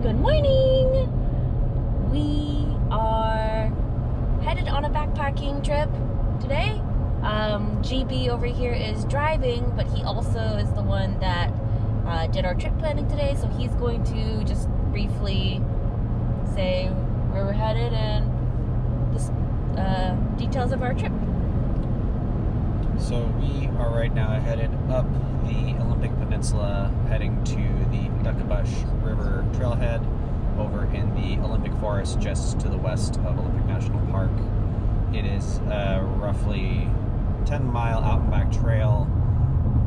Good morning! We are headed on a backpacking trip today. GB over here is driving, but he also is the one that did our trip planning today, so he's going to just briefly say where we're headed and the details of our trip. So we are right now headed up the Olympic Peninsula, heading to the Duckabush River Trailhead over in the Olympic Forest just to the west of Olympic National Park. It is a roughly 10-mile out and back trail.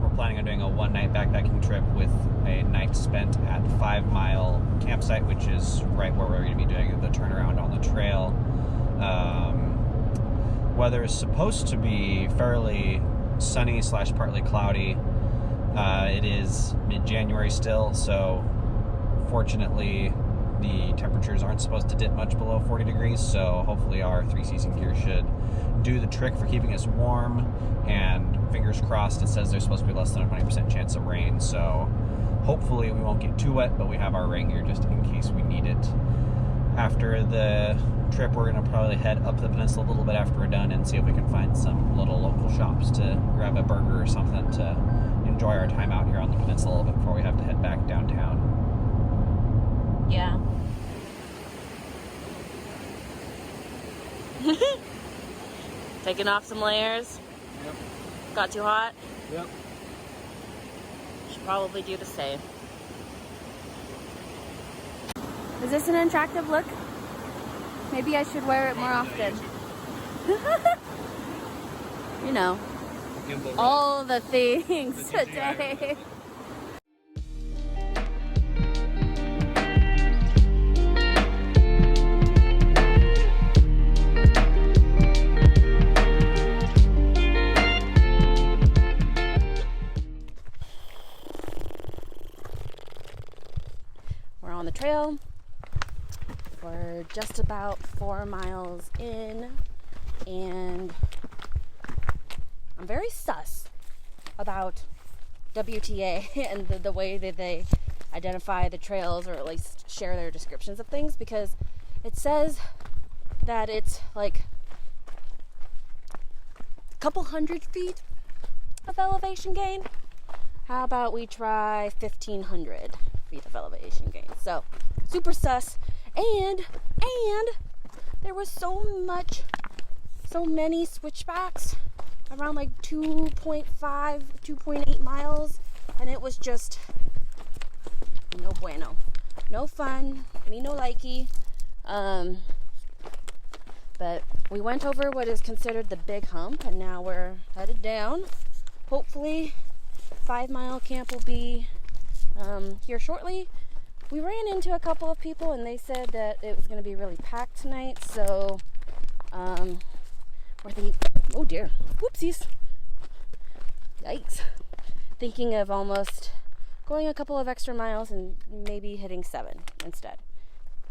We're planning on doing a one-night backpacking trip with a night spent at 5 Mile campsite, which is right where we're going to be doing the turnaround on the trail. Weather is supposed to be fairly sunny / partly cloudy. It is mid-January still, so fortunately the temperatures aren't supposed to dip much below 40 degrees, so hopefully our three-season gear should do the trick for keeping us warm, and fingers crossed it says there's supposed to be less than a 20% chance of rain, so hopefully we won't get too wet, but we have our rain gear just in case we need it. After the trip, we're going to probably head up the peninsula a little bit after we're done and see if we can find some little local shops to grab a burger or something to enjoy our time out here on the peninsula a little bit before we have to head back downtown. Yeah. Taking off some layers. Yep. Got too hot? Yep. Should probably do the same. Is this an attractive look? Maybe I should wear it more often. You know, all the things today. We're on the trail. We're just about 4 miles in, and I'm very sus about WTA and the way that they identify the trails, or at least share their descriptions of things, because it says that it's like a couple hundred feet of elevation gain. How about we try 1,500 feet of elevation gain? So super sus. And there was so many switchbacks around like 2.5, 2.8 miles, and it was just no bueno. No fun, me no likey. But we went over what is considered the big hump, and now we're headed down. Hopefully 5 Mile camp will be here shortly. We ran into a couple of people and they said that it was going to be really packed tonight, so we're thinking, oh dear, whoopsies, yikes, thinking of almost going a couple of extra miles and maybe hitting 7 instead.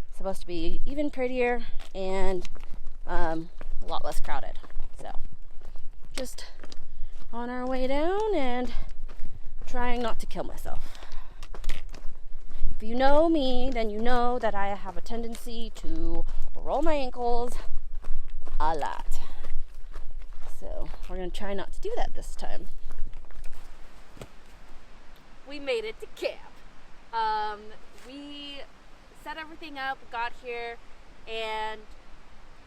It's supposed to be even prettier and a lot less crowded, so just on our way down and trying not to kill myself. If you know me, then you know that I have a tendency to roll my ankles a lot. So we're going to try not to do that this time. We made it to camp. We set everything up, got here, and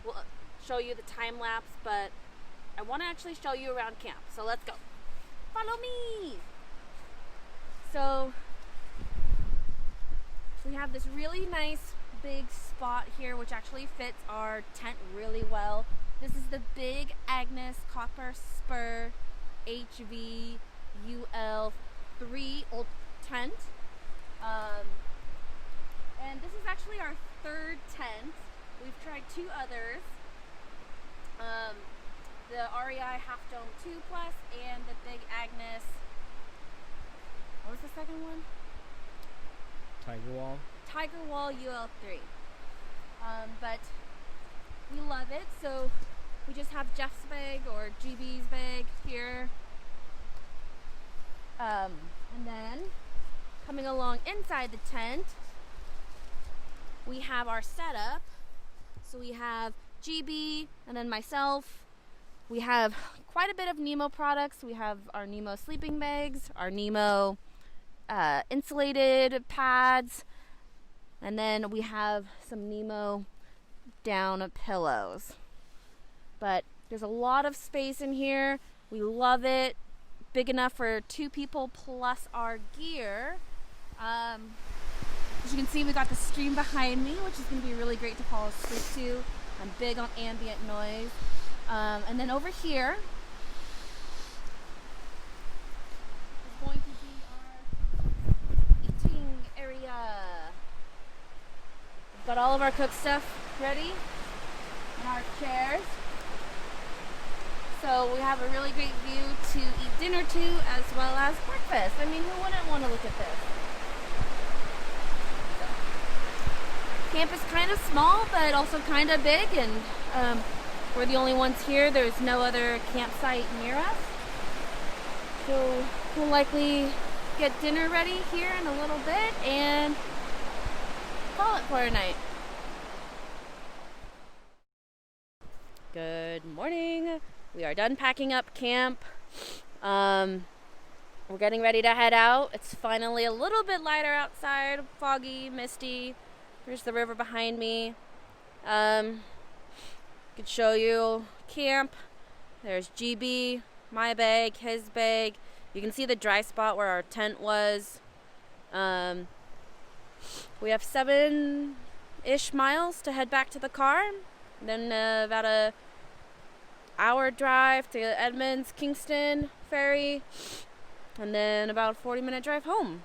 we'll show you the time lapse, but I want to actually show you around camp. So let's go. Follow me! So we have this really nice big spot here, which actually fits our tent really well. This is the Big Agnes Copper Spur HV UL3 old tent. And this is actually our 3rd tent. We've tried 2 others. The REI Half Dome 2 Plus and the Big Agnes. What was the second one? Tiger Wall UL3. But we love it, so we just have Jeff's bag or GB's bag here. And then coming along inside the tent we have our setup. So we have GB and then myself. We have quite a bit of Nemo products. We have our Nemo sleeping bags, our Nemo insulated pads, and then we have some Nemo down pillows. But there's a lot of space in here. We love it. Big enough for 2 people plus our gear. As you can see, we got the stream behind me, which is going to be really great to fall asleep to. I'm big on ambient noise. And then over here is going to be our eating area. We've got all of our cooked stuff ready and our chairs. So we have a really great view to eat dinner to as well as breakfast. I mean, who wouldn't want to look at this? So, camp is kind of small, but also kind of big, and we're the only ones here. There's no other campsite near us. So we'll likely get dinner ready here in a little bit and call it for a night. Good morning. We are done packing up camp. We're getting ready to head out. It's finally a little bit lighter outside, foggy, misty. There's the river behind me. Could show you camp. There's GB, my bag, his bag. You can see the dry spot where our tent was. We have 7-ish miles to head back to the car. Then about a hour drive to Edmonds, Kingston ferry, and then about a 40-minute drive home.